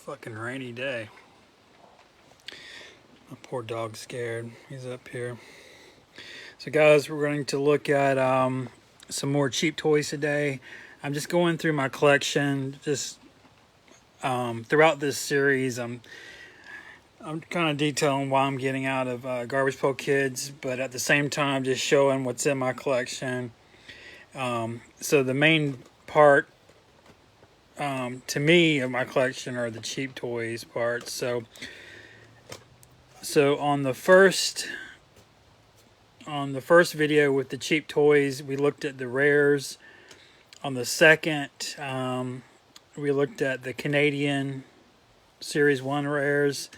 Fucking rainy day. My poor dog's scared. He's up here. So guys, we're going to look at some more cheap toys today. I'm just going through my collection. Just throughout this series, I'm kind of detailing why I'm getting out of Garbage Pail Kids, but at the same time, just showing what's in my collection. So the main part to me of my collection are the cheap toys parts. So on the first video with the cheap toys, we looked at the rares. On the second, we looked at the Canadian Series 1 rares.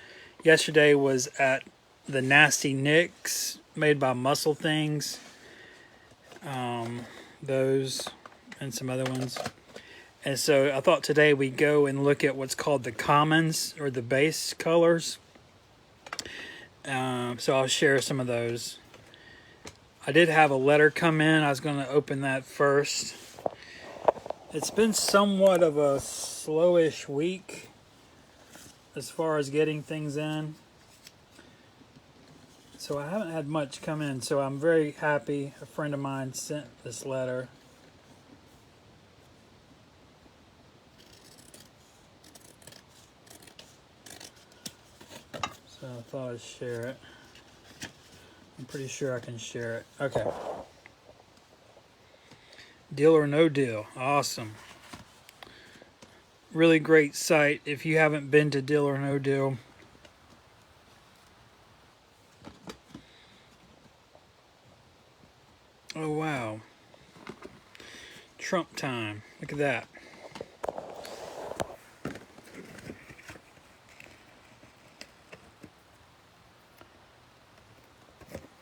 Yesterday was at the Nasty Nicks made by Muscle Things. Those and some other ones. And so I thought today we'd go and look at what's called the commons or the base colors. So I'll share some of those. I did have a letter come in. I was going to open that first. It's been somewhat of a slowish week as far as getting things in. So I haven't had much come in. So I'm very happy. A friend of mine sent this letter. So I thought I'd share it. I'm pretty sure I can share it. Okay. Deal or No Deal. Awesome. Really great site. If you haven't been to Deal or No Deal, oh wow. Trump time. Look at that.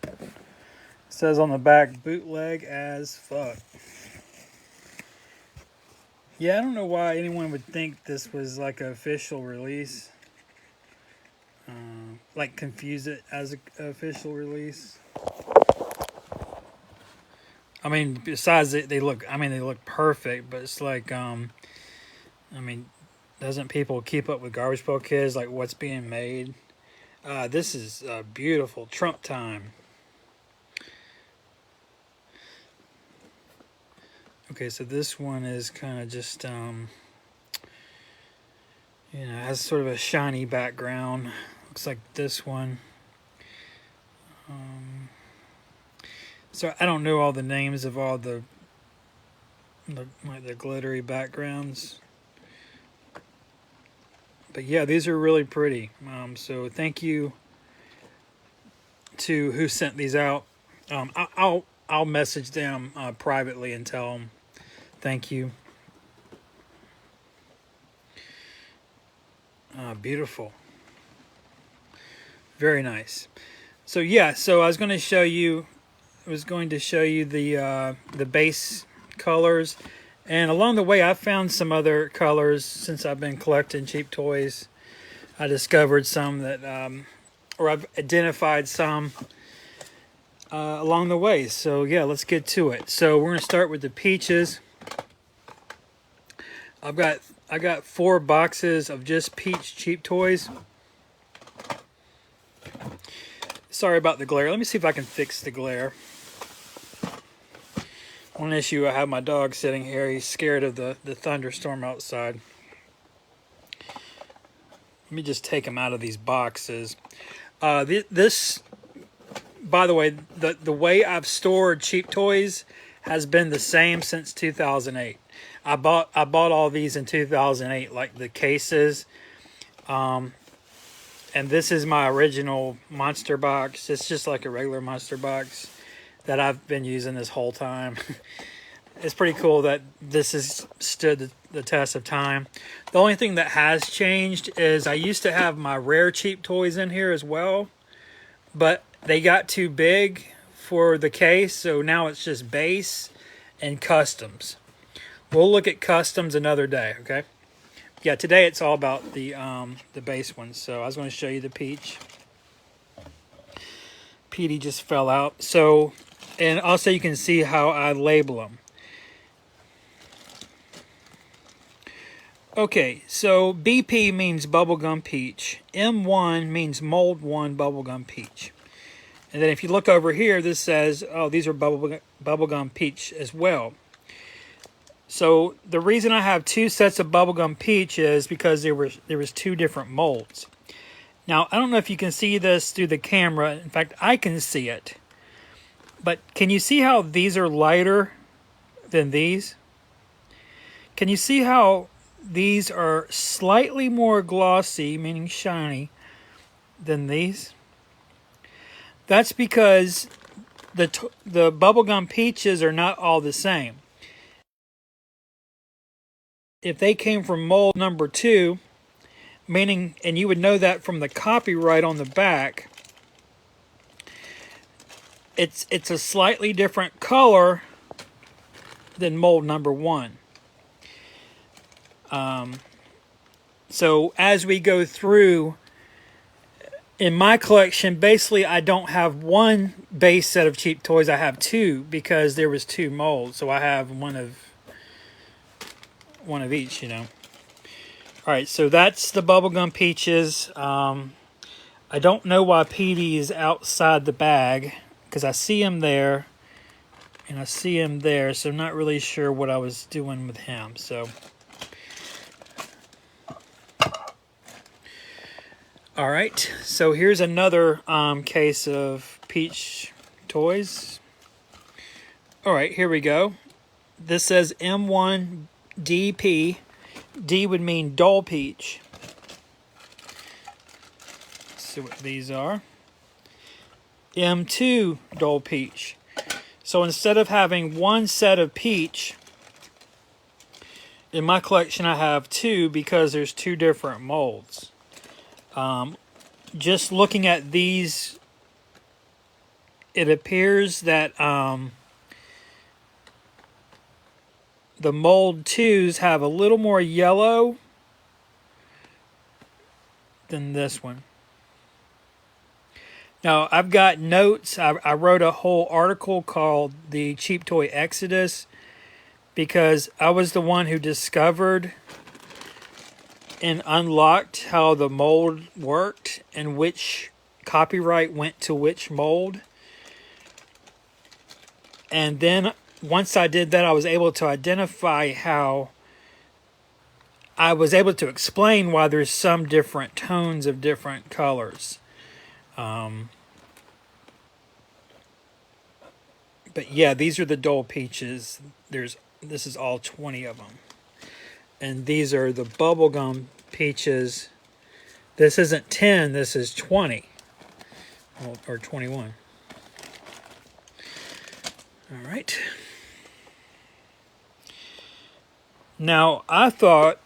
It says on the back, bootleg as fuck. Yeah, I don't know why anyone would think this was like an official release. Like confuse it as an official release. I mean, besides they look perfect, but it's like, I mean, doesn't people keep up with Garbage Pail Kids, like what's being made? This is beautiful. Trump time. Okay, so this one is kind of just, has sort of a shiny background. Looks like this one. So I don't know all the names of all the glittery backgrounds. But yeah, these are really pretty. So thank you to who sent these out. I'll message them privately and tell them thank you. Beautiful. Very nice. So yeah, so I was going to show you the base colors, and along the way I found some other colors. Since I've been collecting cheap toys, I discovered some that or I've identified some along the way. So yeah, let's get to it. So we're going to start with the peaches. I got 4 boxes of just peach cheap toys. Sorry about the glare. Let me see if I can fix the glare. One issue, I have my dog sitting here. He's scared of the thunderstorm outside. Let me just take him out of these boxes. This, by the way, the way I've stored cheap toys has been the same since 2008. I bought all these in 2008, like the cases. And this is my original monster box. It's just like a regular monster box that I've been using this whole time. It's pretty cool that this has stood the test of time. The only thing that has changed is I used to have my rare cheap toys in here as well, but they got too big for the case, so now it's just base and customs. We'll look at customs another day, okay? Yeah, today it's all about the base ones. So I was going to show you the peach. Petey just fell out. So, and also you can see how I label them. Okay, so BP means bubblegum peach. M1 means mold 1 bubblegum peach. And then if you look over here, this says, oh, these are bubblegum peach as well. So the reason I have two sets of bubblegum peach is because there was two different molds. Now, I don't know if you can see this through the camera. In fact, I can see it. But can you see how these are lighter than these? Can you see how these are slightly more glossy, meaning shiny, than these? That's because the bubblegum peaches are not all the same. If they came from mold number 2, meaning, and you would know that from the copyright on the back, it's a slightly different color than mold number 1. So as we go through, in my collection, basically I don't have one base set of cheap toys. I have two because there was two molds. So I have one of each, you know. All right, so that's the bubblegum peaches. I don't know why Petey is outside the bag because I see him there and I see him there. So I'm not really sure what I was doing with him. So. All right, so here's another case of peach toys. All right, here we go. This says M1 DP. D would mean dull peach. Let's see what these are. M2 dull peach. So instead of having one set of peach, in my collection I have two because there's two different molds. Just looking at these, it appears that the mold 2s have a little more yellow than this one. Now, I've got notes. I wrote a whole article called The Cheap Toy Exodus because I was the one who discovered and unlocked how the mold worked and which copyright went to which mold. And then once I did that, I was able to identify how I was able to explain why there's some different tones of different colors. But yeah, these are the dull peaches. This is all 20 of them. And these are the bubblegum peaches. This isn't 10, this is 20. Or 21. All right. Now, I thought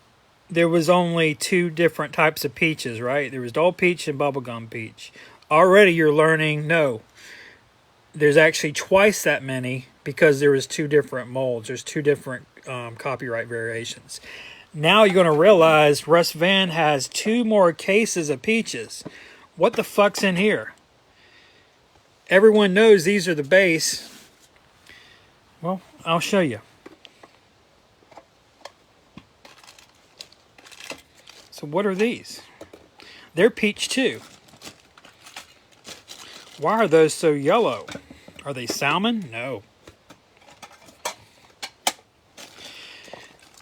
there was only two different types of peaches, right? There was dull peach and bubblegum peach. Already you're learning, no. There's actually twice that many because there was two different molds. There's two different copyright variations. Now you're going to realize Russ Van has two more cases of peaches. What the fuck's in here? Everyone knows these are the base. Well, I'll show you. So what are these? They're peach too. Why are those so yellow? Are they salmon? No.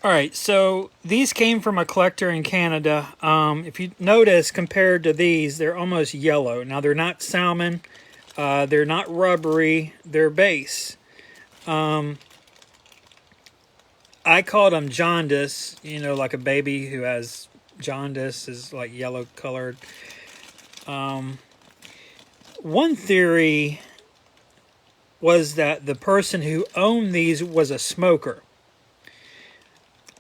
All right, so these came from a collector in Canada. If you notice, compared to these, they're almost yellow. Now, they're not salmon. They're not rubbery. They're base. I called them jaundice. You know, like a baby who has jaundice is like yellow colored. One theory was that the person who owned these was a smoker.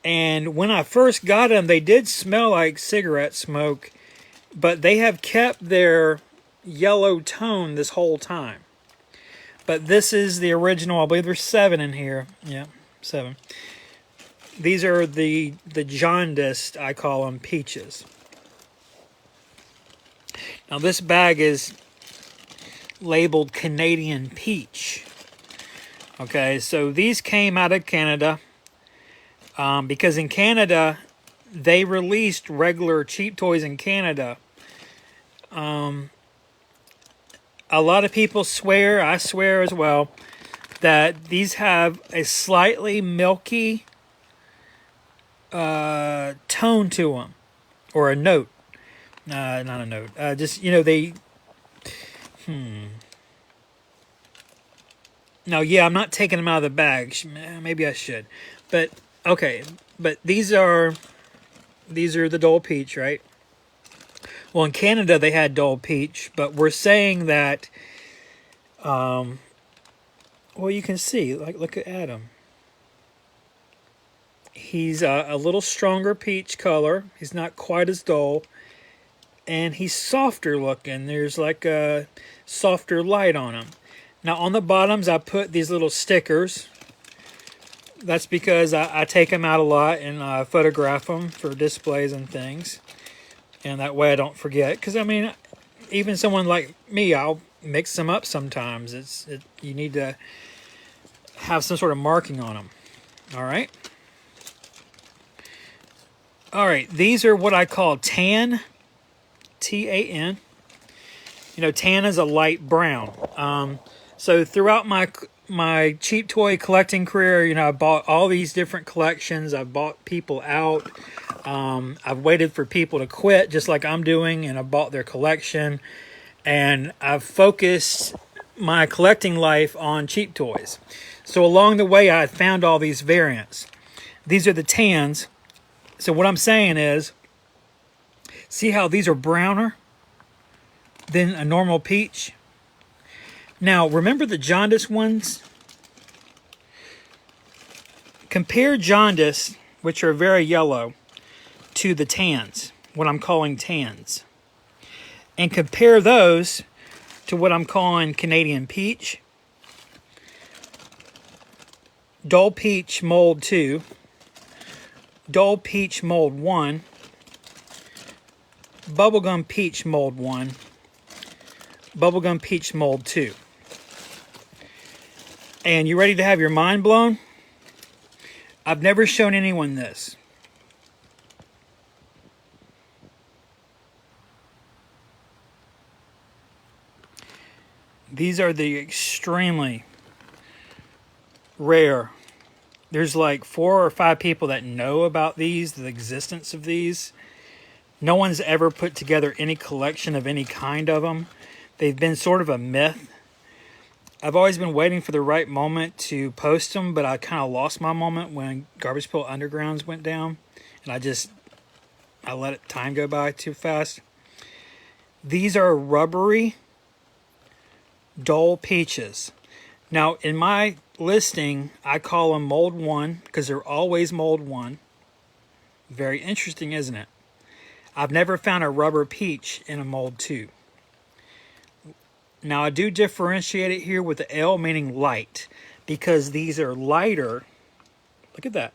And when I first got them, they did smell like cigarette smoke, but they have kept their yellow tone this whole time. But this is the original. I believe there's 7 in here. Yeah, 7. These are the jaundiced, I call them, peaches. Now this bag is labeled Canadian peach. Okay, so these came out of Canada because in Canada they released regular cheap toys in Canada. A lot of people swear, I swear as well, that these have a slightly milky tone to them, or a note. Not a note. Just, you know, they... No, yeah, I'm not taking them out of the bag. Maybe I should. But, okay. But these are the Dole Peach, right? Well, in Canada, they had Dole Peach. But we're saying that... well, you can see. Like, look at Adam. He's a little stronger peach color. He's not quite as dull. And he's softer looking. There's like a softer light on him. Now on the bottoms I put these little stickers. That's because I take them out a lot and I photograph them for displays and things. And that way I don't forget. Because I mean, even someone like me, I'll mix them up sometimes. You need to have some sort of marking on them. Alright. Alright, these are what I call tan. T-A-N. You know, tan is a light brown. So throughout my cheap toy collecting career, you know, I bought all these different collections. I've bought people out. I've waited for people to quit, just like I'm doing, and I bought their collection. And I've focused my collecting life on cheap toys. So along the way, I found all these variants. These are the tans. So what I'm saying is, see how these are browner than a normal peach? Now, remember the jaundice ones? Compare jaundice, which are very yellow, to the tans, what I'm calling tans. And compare those to what I'm calling Canadian peach, Dole Peach Mold 2, Dole Peach Mold 1, Bubblegum Peach Mold 1, Bubblegum Peach Mold 2. And you ready to have your mind blown? I've never shown anyone this. These are the extremely rare. There's like 4 or 5 people that know about these, the existence of these. No one's ever put together any collection of any kind of them. They've been sort of a myth. I've always been waiting for the right moment to post them, but I kind of lost my moment when Garbage Pail Undergrounds went down. And I let time go by too fast. These are rubbery Dole Peaches. Now, in my listing, I call them Mold 1 because they're always Mold 1. Very interesting, isn't it? I've never found a rubber peach in a Mold 2. Now, I do differentiate it here with the L, meaning light, because these are lighter. Look at that.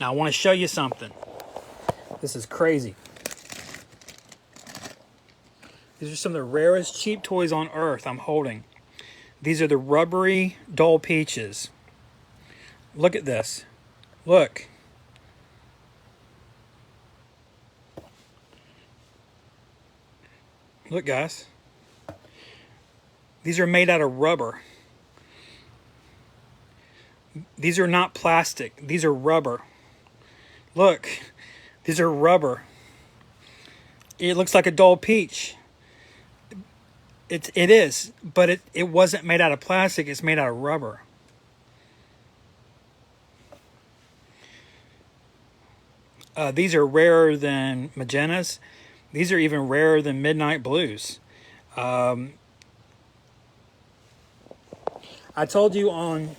Now, I want to show you something. This is crazy. These are some of the rarest cheap toys on earth I'm holding. These are the rubbery Dole Peaches. Look at this. Look. Look, guys. These are made out of rubber. These are not plastic. These are rubber. Look. These are rubber. It looks like a Dole Peach. It is, but it wasn't made out of plastic. It's made out of rubber. These are rarer than magentas. These are even rarer than midnight blues. I told you on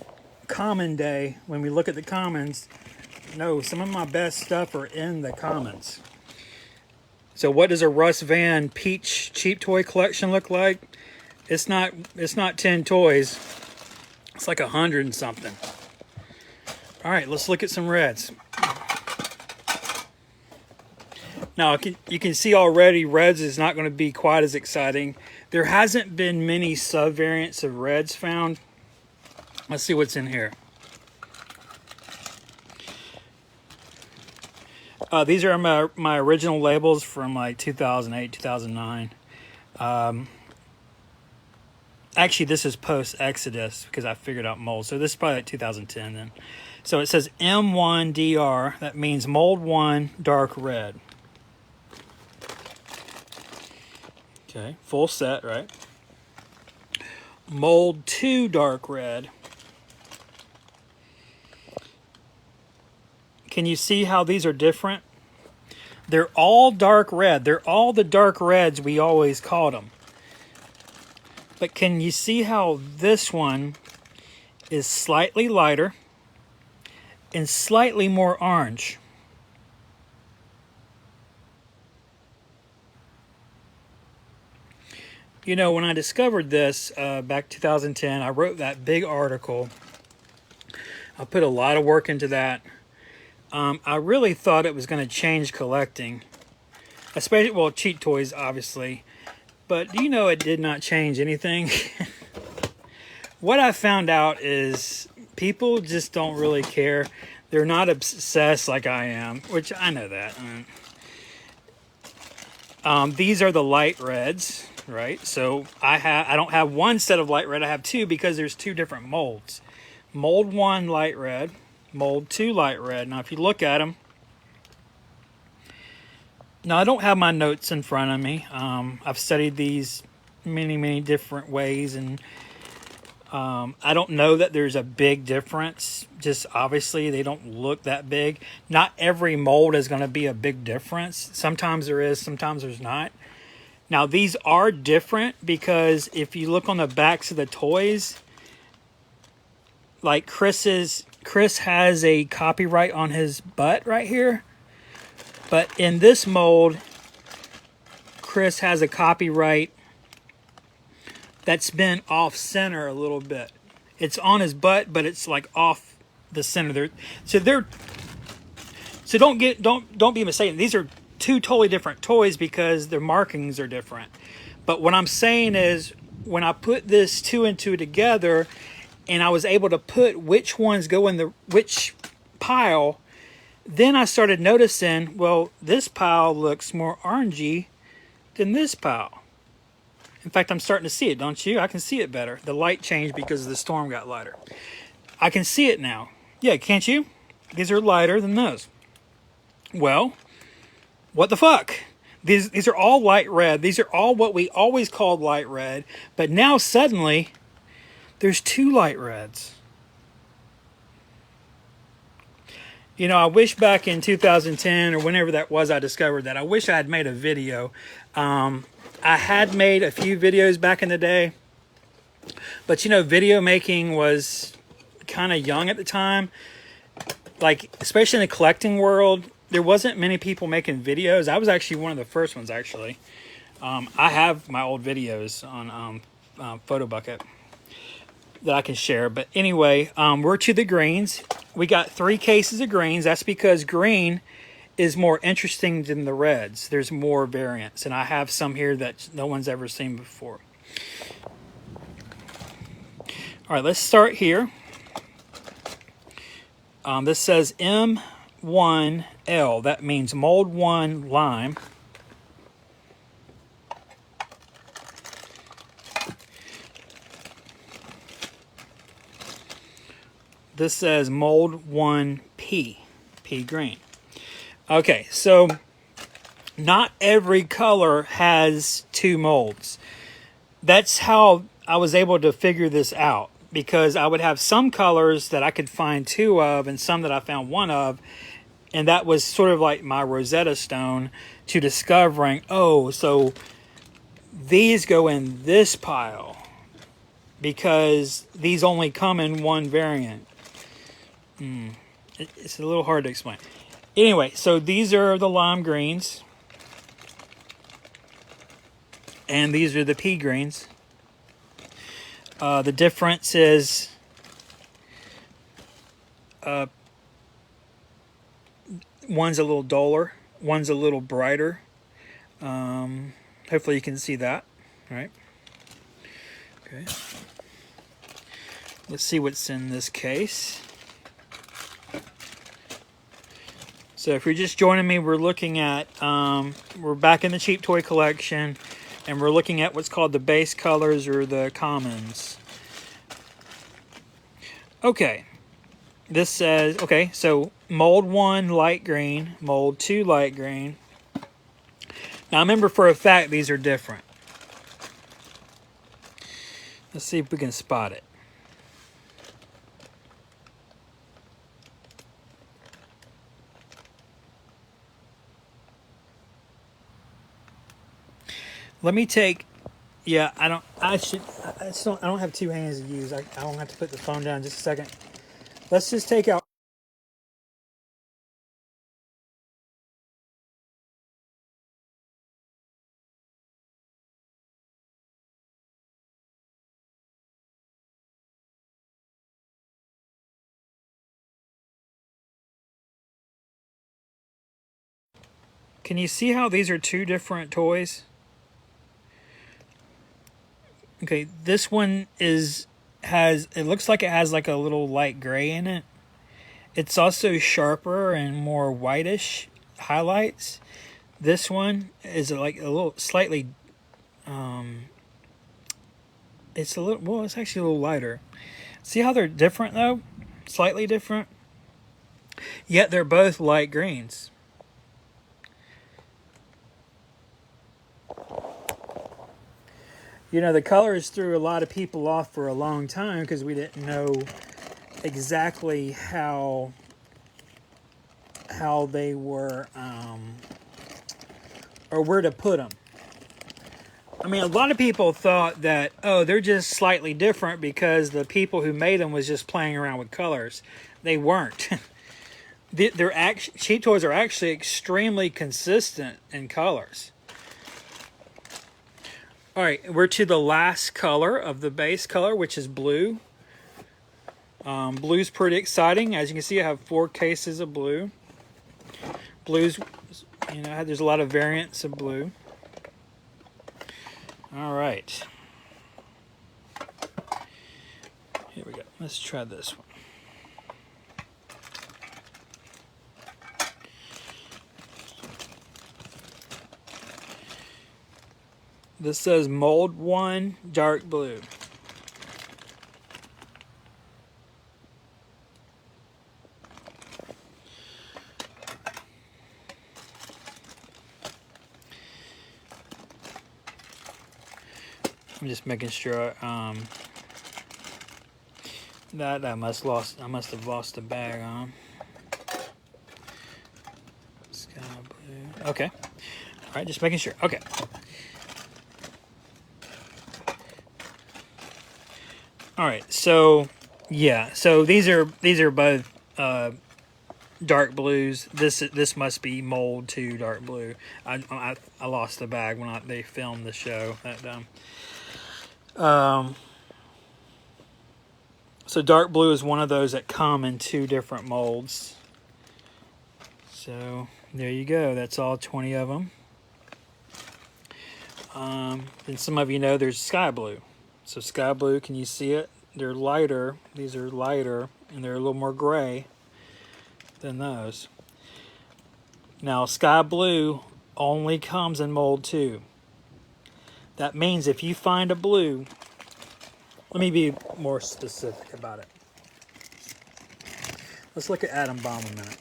Common Day, when we look at the commons, no, some of my best stuff are in the commons. So what does a Russ Van Peach cheap toy collection look like? It's not 10 toys. It's like 100 and something. All right, let's look at some reds. Now, you can see already reds is not going to be quite as exciting. There hasn't been many sub-variants of reds found. Let's see what's in here. These are my original labels from like 2008, 2009. Actually, this is post-Exodus because I figured out mold. So this is probably like 2010 then. So it says M1DR. That means mold 1 dark red. Okay, full set, right? Mold 2 dark red. Can you see how these are different? They're all dark red. They're all the dark reds we always called them. But can you see how this one is slightly lighter and slightly more orange? You know, when I discovered this back 2010, I wrote that big article. I put a lot of work into that. I really thought it was going to change collecting, especially, well, cheat toys, obviously. But do you know it did not change anything? What I found out is people just don't really care. They're not obsessed like I am, which I know that. These are the light reds, right? So I don't have one set of light red. I have two because there's two different molds. Mold 1 light red, mold 2 light red. Now, if you look at them, now I don't have my notes in front of me. I've studied these many different ways, and I don't know that there's a big difference. Just obviously they don't look that big. Not every mold is going to be a big difference. Sometimes there is, sometimes there's not. Now these are different because if you look on the backs of the toys, like Chris has a copyright on his butt right here. But in this mold, Chris has a copyright that's been off center a little bit. It's on his butt, but it's like off the center there. So don't be mistaken. These are two totally different toys because their markings are different. But what I'm saying is when I put this 2 and 2 together and I was able to put which ones go in which pile, then I started noticing, well, this pile looks more orangey than this pile. In fact, I'm starting to see it, don't you? I can see it better. The light changed because the storm got lighter. I can see it now. Yeah, can't you? These are lighter than those. Well, what the fuck? These are all light red. These are all what we always called light red. But now suddenly, there's 2 light reds. You know, I wish back in 2010 or whenever that was I discovered that. I wish I had made a video. I had made a few videos back in the day. But, you know, video making was kind of young at the time. Like, especially in the collecting world, there wasn't many people making videos. I was actually one of the first ones, actually. I have my old videos on Photo Bucket that I can share. But anyway, we're to the greens. We got 3 cases of greens. That's because green is more interesting than the reds. There's more variants. And I have some here that no one's ever seen before. All right, let's start here. This says M1L. That means mold 1 lime. This says mold 1P, P green. Okay, so not every color has 2 molds. That's how I was able to figure this out, because I would have some colors that I could find 2 of and some that I found 1 of, and that was sort of like my Rosetta Stone to discovering, oh, so these go in this pile because these only come in 1 variant. It's a little hard to explain. Anyway, so these are the lime greens. And these are the pea greens. The difference is one's a little duller, one's a little brighter. Hopefully you can see that, right? Okay. Let's see what's in this case. So if you're just joining me, we're looking at, we're back in the cheap toy collection, and we're looking at what's called the base colors or the commons. Okay, this says, okay, so mold 1 light green, mold 2 light green. Now remember for a fact these are different. Let's see if we can spot it. Let me take, yeah, I don't have two hands to use. I don't have to put the phone down just a second. Let's just take out. Can you see how these are two different toys? Okay, this one it looks like it has like a little light gray in it. It's also sharper and more whitish highlights. This one is like a little slightly, it's actually a little lighter. See how they're different though? Slightly different. Yet they're both light greens. You know, the colors threw a lot of people off for a long time because we didn't know exactly how they were, or where to put them. I mean, a lot of people thought that, oh, they're just slightly different because the people who made them was just playing around with colors. They weren't. Cheap toys are actually extremely consistent in colors. All right, we're to the last color of the base color, which is blue. Blue's pretty exciting. As you can see, I have 4 cases of blue. Blue's, you know, there's a lot of variants of blue. All right. Here we go. Let's try this one. This says mold 1 dark blue. I'm just making sure that I must have lost the bag on. Sky blue. Okay. All right, just making sure. Okay. All right. So yeah. So these are both dark blues. This must be mold 2 dark blue. I lost the bag when they filmed the show that so dark blue is one of those that come in 2 different molds. So there you go. That's all 20 of them. And some of you know there's sky blue. So sky blue, can you see it? They're lighter. These are lighter, and they're a little more gray than those. Now, sky blue only comes in mold 2. That means if you find a blue, let me be more specific about it. Let's look at Atom Bomb a minute.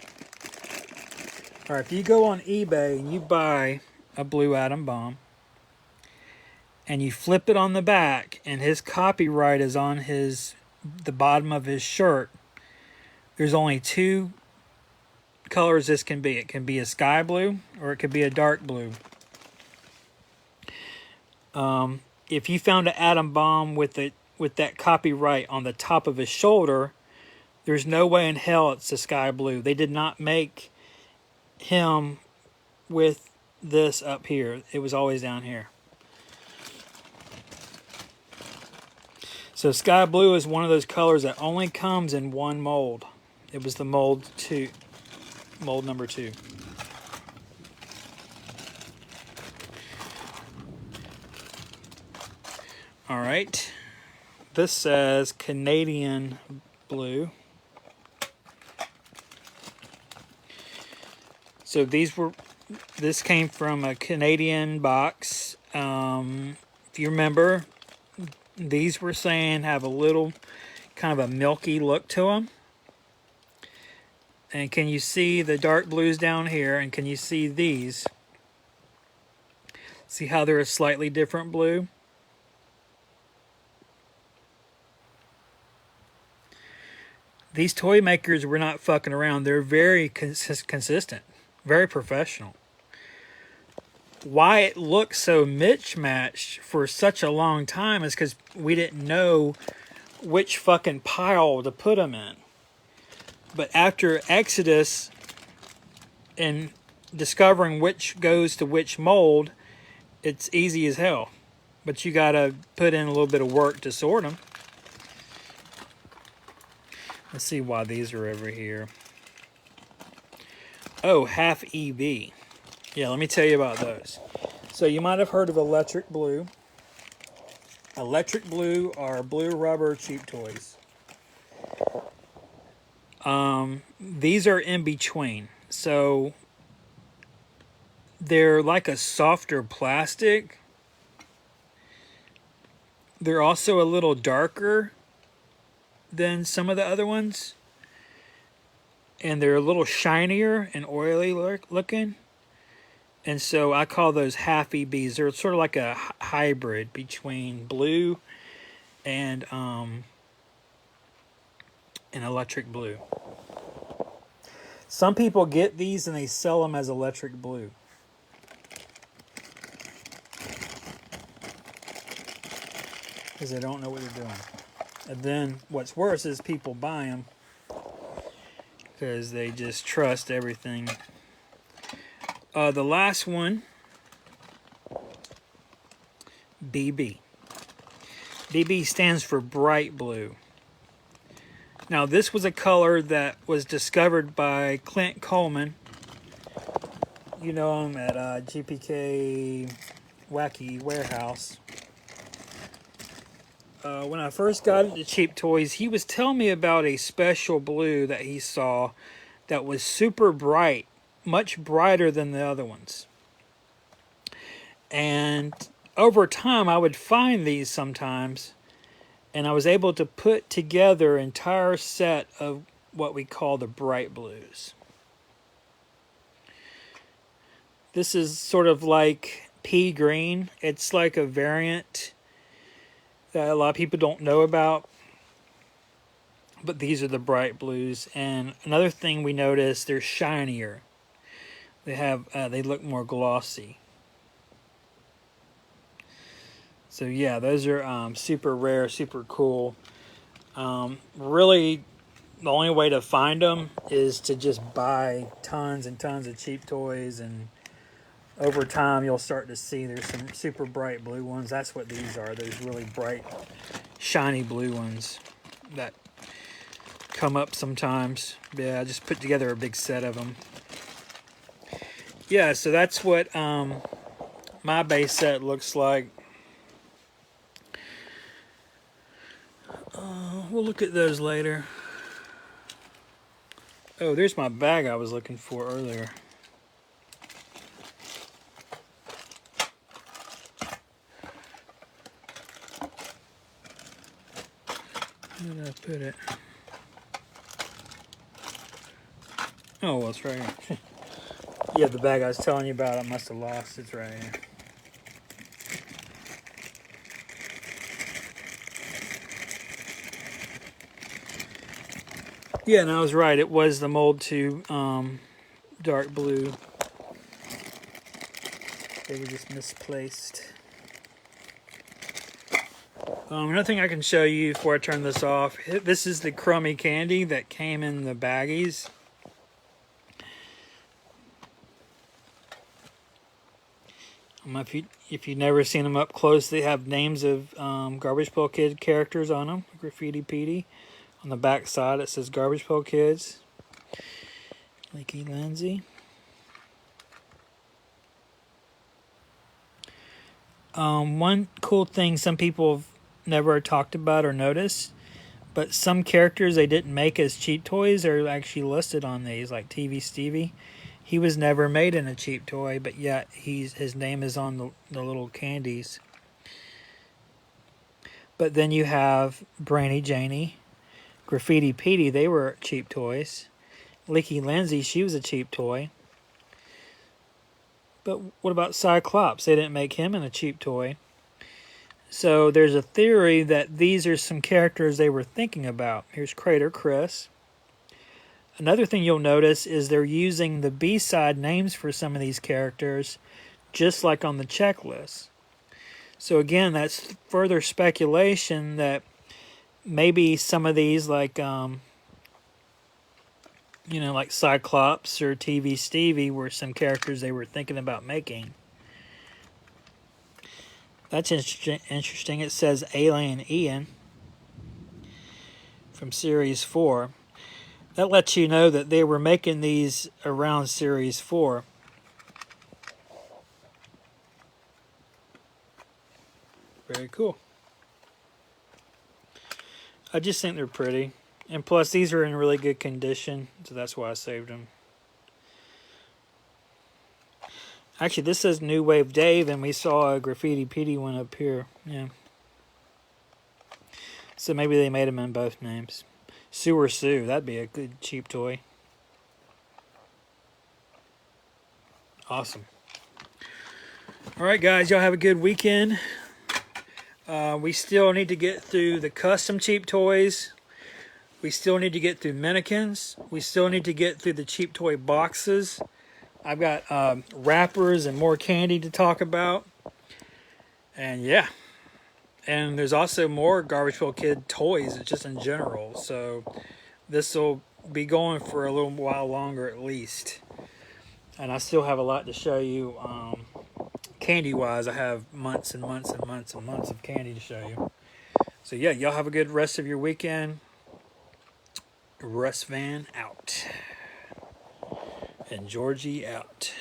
All right, if you go on eBay and you buy a blue Atom Bomb, and you flip it on the back, and his copyright is on the bottom of his shirt, there's only 2 colors this can be. It can be a sky blue or it could be a dark blue. If you found an Atom Bomb with that copyright on the top of his shoulder, there's no way in hell it's a sky blue. They did not make him with this up here. It was always down here. So sky blue is one of those colors that only comes in 1 mold. It was the mold number 2. All right. This says Canadian blue. So this came from a Canadian box. If you remember, these were saying have a little kind of a milky look to them. And can you see the dark blues down here? And can you see these? See how they're a slightly different blue? These toy makers were not fucking around. They're very consistent, very professional. Why it looks so mismatched for such a long time is because we didn't know which fucking pile to put them in. But after Exodus and discovering which goes to which mold, it's easy as hell. But you gotta put in a little bit of work to sort them. Let's see why these are over here. Oh, half EB. Yeah, let me tell you about those. So you might have heard of electric blue. Electric blue are blue rubber cheap toys. These are in between. So they're like a softer plastic. They're also a little darker than some of the other ones. And they're a little shinier and oily looking. And so I call those half EBs. They're sort of like a hybrid between blue and electric blue. Some people get these and they sell them as electric blue. Because they don't know what they're doing. And then what's worse is people buy them because they just trust everything. The last one, BB. BB stands for bright blue. Now this was a color that was discovered by Clint Coleman. You know him at GPK Wacky Warehouse. When I first got into cheap toys, he was telling me about a special blue that he saw that was super bright. Much brighter than the other ones. And over time I would find these sometimes, and I was able to put together an entire set of what we call the bright blues. This is sort of like pea green. It's like a variant that a lot of people don't know about. But these are the bright blues. And another thing we noticed, they're shinier. They look more glossy. So yeah, those are super rare, super cool. Really, the only way to find them is to just buy tons and tons of cheap toys, and over time you'll start to see there's some super bright blue ones. That's what these are. Those really bright, shiny blue ones that come up sometimes. Yeah, I just put together a big set of them. Yeah, so that's what my base set looks like. We'll look at those later. Oh, there's my bag I was looking for earlier. Where did I put it? Oh, well, it's right here. Yeah, the bag I was telling you about, I must have lost. It's right here. Yeah, and I was right. It was the mold to dark blue. They were just misplaced. Another thing I can show you before I turn this off. This is the crummy candy that came in the baggies. If you've never seen them up close, they have names of Garbage Pail Kid characters on them. Graffiti Petey. On the back side it says Garbage Pail Kids. Leaky Lindsay. One cool thing some people have never talked about or noticed, but some characters they didn't make as cheap toys are actually listed on these, like TV Stevie. He was never made in a cheap toy, but yet his name is on the little candies. But then you have Brainy Janie, Graffiti Petey, they were cheap toys. Leaky Lindsay, she was a cheap toy. But what about Cyclops? They didn't make him in a cheap toy. So there's a theory that these are some characters they were thinking about. Here's Crater Chris. Another thing you'll notice is they're using the B-side names for some of these characters, just like on the checklist. So again, that's further speculation that maybe some of these, like like Cyclops or TV Stevie, were some characters they were thinking about making. That's interesting. It says Alien Ian from Series 4. That lets you know that they were making these around Series 4. Very cool. I just think they're pretty. And plus, these are in really good condition, so that's why I saved them. Actually, this says New Wave Dave, and we saw a Graffiti Petey one up here. Yeah. So maybe they made them in both names. Sewer Sue, that'd be a good cheap toy. Awesome. All right, guys, y'all have a good weekend. We still need to get through the custom cheap toys. We still need to get through mannequins. We still need to get through the cheap toy boxes. I've got wrappers and more candy to talk about. And yeah. And there's also more Garbage Pail Kid toys, just in general. So this will be going for a little while longer at least. And I still have a lot to show you. Candy-wise, I have months and months and months and months of candy to show you. So yeah, y'all have a good rest of your weekend. Russ Van out. And Georgie out.